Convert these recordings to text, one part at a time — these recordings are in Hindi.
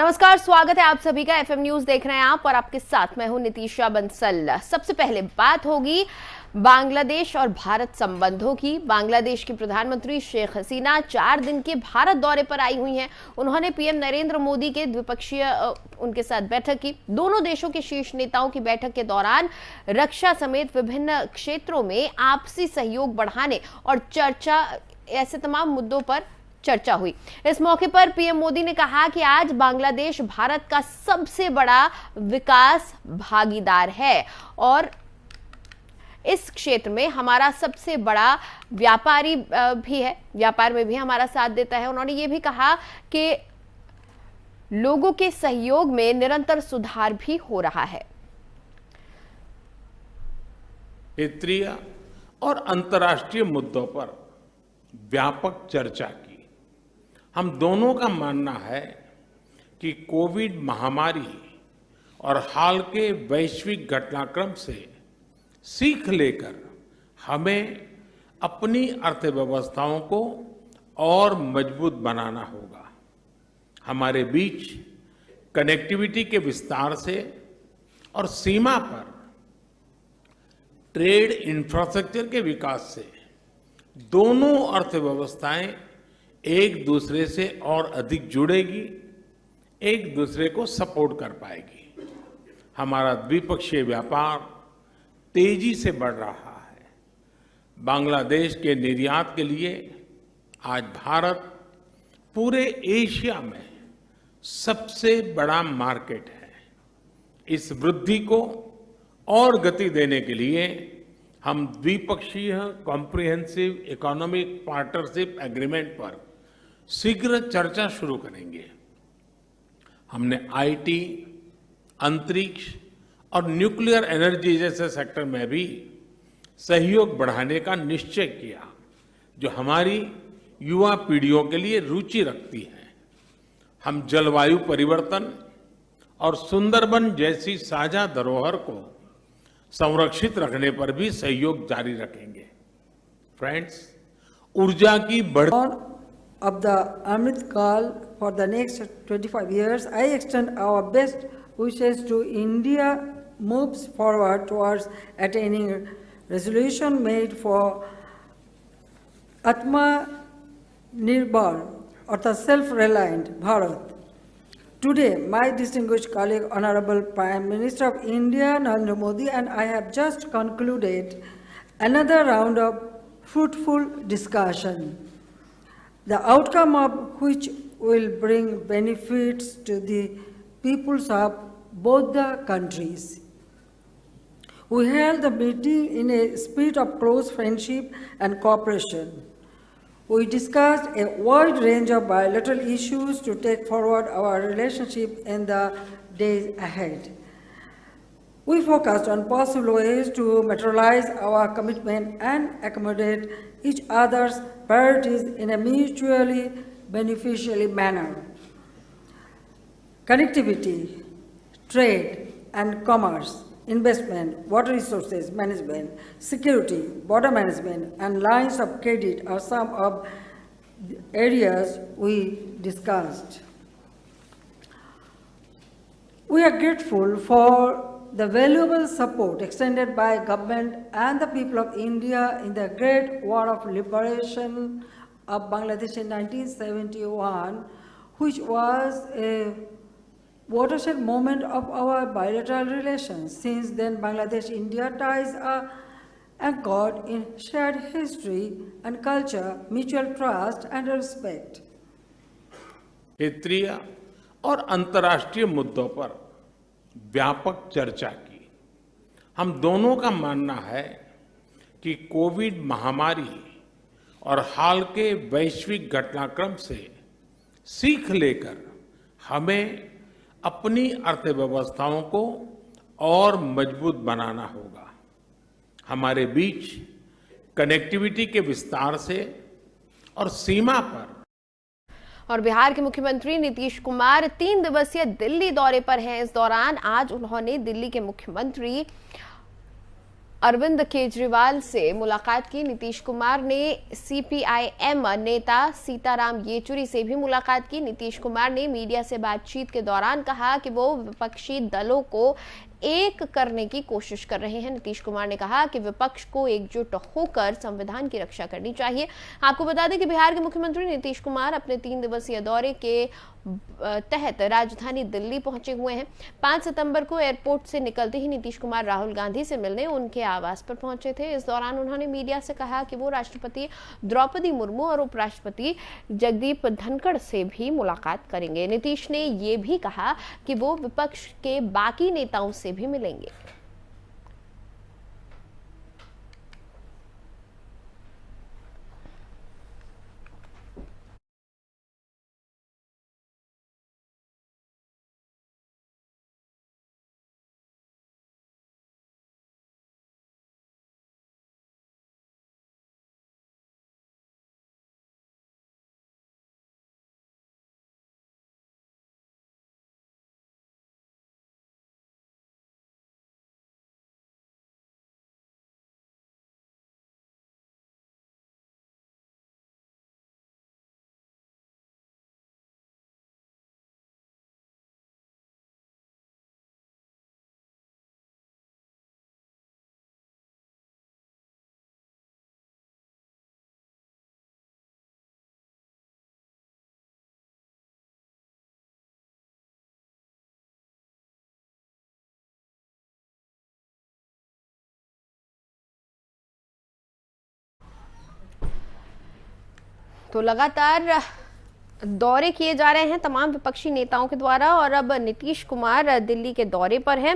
नमस्कार, स्वागत है आप सभी का। एफएम न्यूज देख रहे हैं आप और आपके साथ मैं हूं नितीशा बंसल। सबसे पहले बात होगी बांग्लादेश और भारत संबंधों की। बांग्लादेश की प्रधानमंत्री शेख हसीना 4 दिन के भारत दौरे पर आई हुई हैं। उन्होंने पीएम नरेंद्र मोदी के द्विपक्षीय उनके साथ बैठक की। दोनों देशों के शीर्ष नेताओं की बैठक के दौरान रक्षा समेत विभिन्न क्षेत्रों में आपसी सहयोग बढ़ाने और चर्चा ऐसे तमाम मुद्दों पर चर्चा हुई। इस मौके पर पीएम मोदी ने कहा कि आज बांग्लादेश भारत का सबसे बड़ा विकास भागीदार है और इस क्षेत्र में हमारा सबसे बड़ा व्यापारी भी है, व्यापार में भी हमारा साथ देता है। उन्होंने ये भी कहा कि लोगों के सहयोग में निरंतर सुधार भी हो रहा है। क्षेत्रीय और अंतर्राष्ट्रीय मुद्दों पर व्यापक चर्चा की। हम दोनों का मानना है कि कोविड महामारी और हाल के वैश्विक घटनाक्रम से सीख लेकर हमें अपनी अर्थव्यवस्थाओं को और मजबूत बनाना होगा। हमारे बीच कनेक्टिविटी के विस्तार से और सीमा पर ट्रेड इंफ्रास्ट्रक्चर के विकास से दोनों अर्थव्यवस्थाएं एक दूसरे से और अधिक जुड़ेगी, एक दूसरे को सपोर्ट कर पाएगी। हमारा द्विपक्षीय व्यापार तेजी से बढ़ रहा है। बांग्लादेश के निर्यात के लिए आज भारत पूरे एशिया में सबसे बड़ा मार्केट है। इस वृद्धि को और गति देने के लिए हम द्विपक्षीय कॉम्प्रिहेंसिव इकोनॉमिक पार्टनरशिप एग्रीमेंट पर शीघ्र चर्चा शुरू करेंगे। हमने आईटी, अंतरिक्ष और न्यूक्लियर एनर्जी जैसे सेक्टर में भी सहयोग बढ़ाने का निश्चय किया, जो हमारी युवा पीढ़ियों के लिए रुचि रखती है। हम जलवायु परिवर्तन और सुंदरबन जैसी साझा धरोहर को संरक्षित रखने पर भी सहयोग जारी रखेंगे। फ्रेंड्स, ऊर्जा की बढ़ती of the Amrit Kal for the next 25 years, I extend our best wishes to India moves forward towards attaining resolution made for Atma Nirbhar or the self-reliant Bharat. Today, my distinguished colleague, Honorable Prime Minister of India, Narendra Modi, and I have just concluded another round of fruitful discussion, the outcome of which will bring benefits to the peoples of both the countries. We held the meeting in a spirit of close friendship and cooperation. We discussed a wide range of bilateral issues to take forward our relationship in the days ahead. We focused on possible ways to materialize our commitment and accommodate each other's priorities in a mutually beneficial manner. Connectivity, trade and commerce, investment, water resources management, security, border management, and lines of credit are some of the areas we discussed. We are grateful for the valuable support extended by government and the people of India in the Great War of Liberation of Bangladesh in 1971, which was a watershed moment of our bilateral relations. Since then, Bangladesh-India ties are anchored in shared history and culture, mutual trust and respect. क्षेत्रीय और अंतर्राष्ट्रीय मुद्दों पर व्यापक चर्चा की। हम दोनों का मानना है कि कोविड महामारी और हाल के वैश्विक घटनाक्रम से सीख लेकर हमें अपनी अर्थव्यवस्थाओं को और मजबूत बनाना होगा। हमारे बीच कनेक्टिविटी के विस्तार से और सीमा पर। और बिहार के मुख्यमंत्री नीतीश कुमार 3 दिवसीय दिल्ली दौरे पर हैं। इस दौरान आज उन्होंने दिल्ली के मुख्यमंत्री अरविंद केजरीवाल से मुलाकात की। नीतीश कुमार ने सीपीआईएम नेता सीताराम येचुरी से भी मुलाकात की। नीतीश कुमार ने मीडिया से बातचीत के दौरान कहा कि वो विपक्षी दलों को एक करने की कोशिश कर रहे हैं। नीतीश कुमार ने कहा कि विपक्ष को एकजुट होकर संविधान की रक्षा करनी चाहिए। आपको बता दें कि बिहार के मुख्यमंत्री नीतीश कुमार अपने 3 दिवसीय दौरे के तहत राजधानी दिल्ली पहुंचे हुए हैं। 5 सितंबर को एयरपोर्ट से निकलते ही नीतीश कुमार राहुल गांधी से मिलने उनके आवास पर पहुंचे थे। इस दौरान उन्होंने मीडिया से कहा कि वो राष्ट्रपति द्रौपदी मुर्मू और उपराष्ट्रपति जगदीप धनखड़ से भी मुलाकात करेंगे। नीतीश ने ये भी कहा कि वो विपक्ष के बाकी नेताओं से भी मिलेंगे। तो लगातार दौरे किए जा रहे हैं तमाम विपक्षी नेताओं के द्वारा और अब नीतीश कुमार दिल्ली के दौरे पर हैं।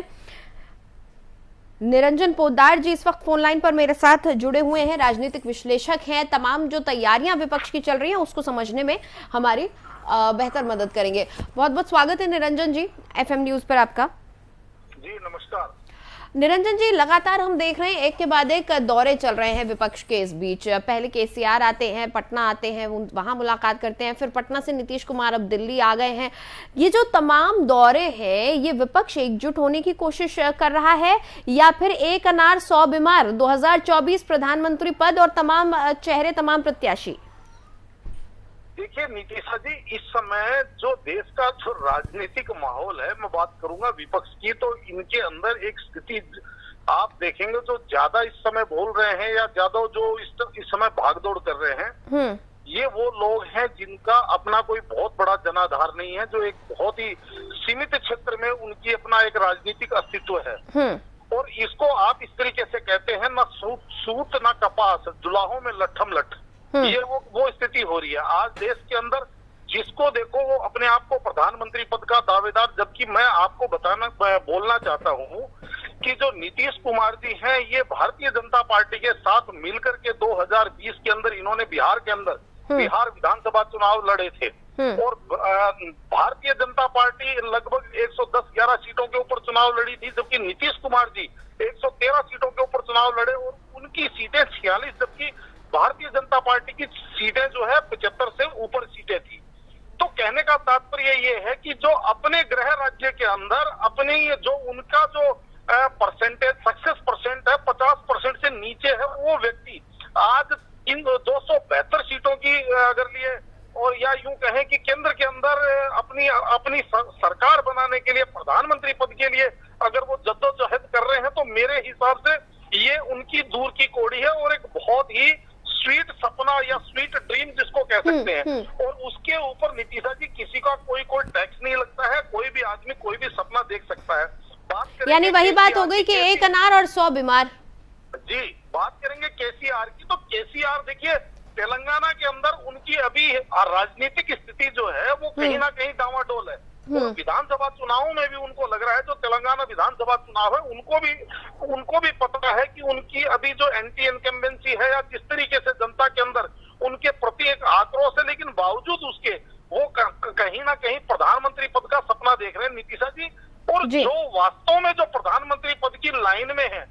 निरंजन पोद्दार जी इस वक्त फोन लाइन पर मेरे साथ जुड़े हुए हैं, राजनीतिक विश्लेषक हैं। तमाम जो तैयारियां विपक्ष की चल रही हैं उसको समझने में हमारी बेहतर मदद करेंगे। बहुत बहुत स्वागत है निरंजन जी एफएम न्यूज पर आपका। जी नमस्कार। निरंजन जी, लगातार हम देख रहे हैं एक के बाद एक दौरे चल रहे हैं विपक्ष के इस बीच। पहले केसीआर आते हैं, पटना आते हैं, वहां मुलाकात करते हैं, फिर पटना से नीतीश कुमार अब दिल्ली आ गए हैं। ये जो तमाम दौरे हैं ये विपक्ष एकजुट होने की कोशिश कर रहा है या फिर एक अनार 100 बीमार, 2024 प्रधानमंत्री पद और तमाम चेहरे, तमाम प्रत्याशी? देखिए नीतीशा जी, इस समय जो देश का जो राजनीतिक माहौल है, मैं बात करूंगा विपक्ष की, तो इनके अंदर एक स्थिति आप देखेंगे जो ज्यादा इस समय बोल रहे हैं या ज्यादा जो इस समय भागदौड़ कर रहे हैं, ये वो लोग हैं जिनका अपना कोई बहुत बड़ा जनाधार नहीं है, जो एक बहुत ही सीमित क्षेत्र में उनकी अपना एक राजनीतिक अस्तित्व है। और इसको आप इस तरीके से कहते हैं, न सूत न कपास, जुलाहों में लट्ठम लट्ठ, ये वो स्थिति हो रही है आज देश के अंदर। जिसको देखो वो अपने आप को प्रधानमंत्री पद का दावेदार, जबकि मैं आपको बोलना चाहता हूँ कि जो नीतीश कुमार जी हैं ये भारतीय जनता पार्टी के साथ मिलकर के 2020 के अंदर इन्होंने बिहार के अंदर बिहार विधानसभा चुनाव लड़े थे और भारतीय जनता पार्टी लगभग 110-11 सीटों के ऊपर चुनाव लड़ी थी, जबकि नीतीश कुमार जी 113 सीटों के ऊपर चुनाव लड़े और उनकी सीटें 46, जबकि भारतीय जनता पार्टी की सीटें जो है 75 से ऊपर सीटें थी। तो कहने का तात्पर्य ये है कि जो अपने गृह राज्य के अंदर अपने जो उनका जो परसेंटेज सक्सेस परसेंट है 50% से नीचे है, वो व्यक्ति आज इन 272 सीटों की अगर लिए और या यूं कहें कि केंद्र के अंदर अपनी सरकार बनाने के लिए, प्रधानमंत्री पद के लिए अगर वो जद्दोजहद कर रहे हैं, तो मेरे हिसाब से ये उनकी दूर की कौड़ी है और एक बहुत ही स्वीट सपना या स्वीट ड्रीम जिसको कह सकते हैं। और उसके ऊपर नीतीशा जी किसी का कोई टैक्स नहीं लगता है, कोई भी आदमी कोई भी सपना देख सकता है। यानी वही बात हो गई कि एक अनार और 100 बीमार। जी, बात करेंगे केसीआर की, तो केसीआर देखिए तेलंगाना के अंदर उनकी अभी राजनीतिक स्थिति जो है वो कहीं ना कहीं डावाडोल है। विधानसभा चुनावों में भी उनको लग रहा है, जो तेलंगाना विधानसभा चुनाव है उनको भी पता है कि उनकी अभी जो एंटी इनकम्बेंसी है या जिस तरीके से जनता के अंदर उनके प्रति एक आक्रोश है, लेकिन बावजूद उसके वो कहीं ना कहीं प्रधानमंत्री पद का सपना देख रहे हैं नीतीशा जी। और जो वास्तव में जो प्रधानमंत्री पद की लाइन में है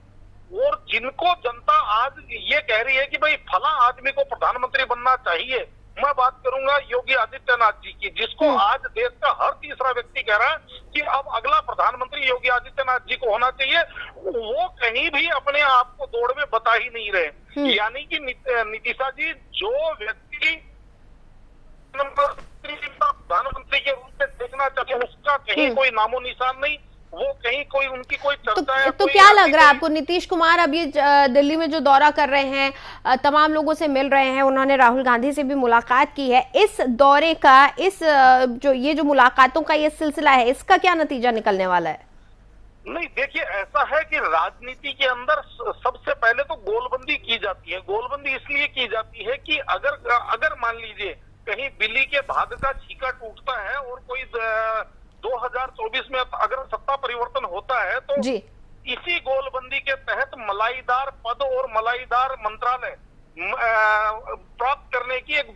और जिनको जनता आज ये कह रही है कि भाई फला आदमी को प्रधानमंत्री बनना चाहिए, मैं बात करूंगा योगी आदित्यनाथ जी की, जिसको आज देश का हर तीसरा व्यक्ति कह रहा है कि अब अगला प्रधानमंत्री योगी आदित्यनाथ जी को होना चाहिए। वो कहीं भी अपने आप को दौड़ में बता ही नहीं रहे। यानी कि नीतीशा जी जो व्यक्ति प्रधानमंत्री के रूप में देखना चाहते हैं, उसका कहीं कोई नामो निशान नहीं, वो कहीं कोई उनकी कोई चर्चा है। तो क्या लग रहा है आपको, नीतीश कुमार अब ये दिल्ली में जो दौरा कर रहे हैं, तमाम लोगों से मिल रहे हैं, उन्होंने राहुल गांधी से भी मुलाकात की है, इस दौरे का, इस जो मुलाकातों का ये सिलसिला है, इसका क्या नतीजा निकलने वाला है? नहीं, देखिए ऐसा है कि राजनीति के अंदर सबसे पहले तो गोलबंदी की जाती है। गोलबंदी इसलिए की जाती है कि अगर मान लीजिए कहीं बिल्ली के भाग का छीका टूटता है और कोई 2024 में अगर सत्ता परिवर्तन होता है तो जी। इसी गोलबंदी के तहत मलाईदार पद और मलाईदार मंत्रालय प्राप्त करने की एक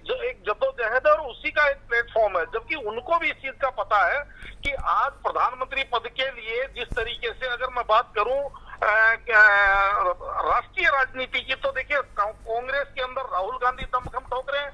जद्दोजहद है और उसी का एक प्लेटफॉर्म है। जबकि उनको भी इस चीज का पता है कि आज प्रधानमंत्री पद के लिए जिस तरीके से अगर मैं बात करूं राष्ट्रीय राजनीति की, तो देखिए कांग्रेस के अंदर राहुल गांधी दमखम ठोक रहे हैं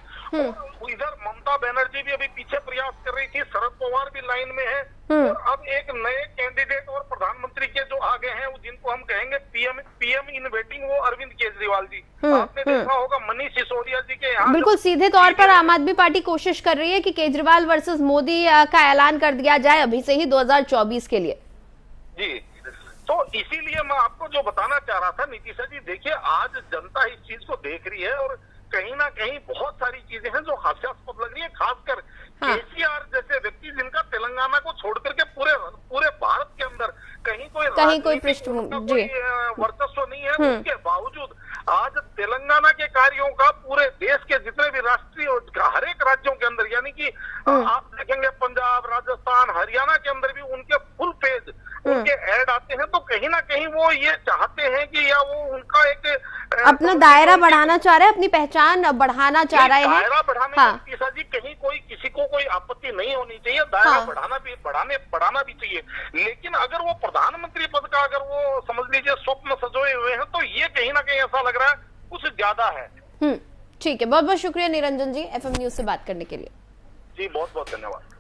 और इधर ममता बनर्जी भी अभी पीछे प्रयास कर रही थी, शरद पवार भी लाइन में है और अब एक नए कैंडिडेट और प्रधानमंत्री के जो आगे हैं जिनको हम कहेंगे पीएम इन वेटिंग, वो अरविंद केजरीवाल जी। आपने देखा होगा मनीष सिसोदिया जी के यहाँ बिल्कुल सीधे तौर पर आम आदमी पार्टी कोशिश कर रही है कि केजरीवाल वर्सेस मोदी का ऐलान कर दिया जाए अभी से ही 2024 के लिए। जी, तो इसीलिए मैं आपको जो बताना चाह रहा था नीतीशा जी, देखिए आज जनता इस चीज को देख रही है और कहीं ना कहीं बहुत सारी चीजें हैं जो हास्यास्पद लग रही है, खासकर केसीआर जैसे व्यक्ति जिनका तेलंगाना को छोड़ करके पूरे भारत के अंदर कहीं कोई पृष्ठभूमि वर्चस्व नहीं है, उसके बावजूद आज तेलंगाना के कार्यों का पूरे देश के जितने भी राष्ट्रीय हर एक राज्यों के अंदर, यानी कि आप देखेंगे पंजाब, राजस्थान, हरियाणा के अंदर भी उनके फुल पेज उनके ऐड आते हैं। तो कहीं ना कहीं वो ये चाहते हैं कि या वो उनका एक अपना दायरा बढ़ाना चाह रहे हैं, अपनी पहचान बढ़ाना चाह रहे हैं। दायरा बढ़ाने में नीतीशा जी कहीं किसी को कोई आपत्ति नहीं होनी चाहिए, दायरा बढ़ाना भी चाहिए। लेकिन अगर वो प्रधानमंत्री पद का अगर वो समझ लीजिए स्वप्न सजोए हुए हैं, तो ये कहीं ना कहीं ऐसा लग रहा है कुछ ज्यादा है। ठीक है, बहुत बहुत शुक्रिया निरंजन जी एफएम न्यूज से बात करने के लिए। जी बहुत बहुत धन्यवाद।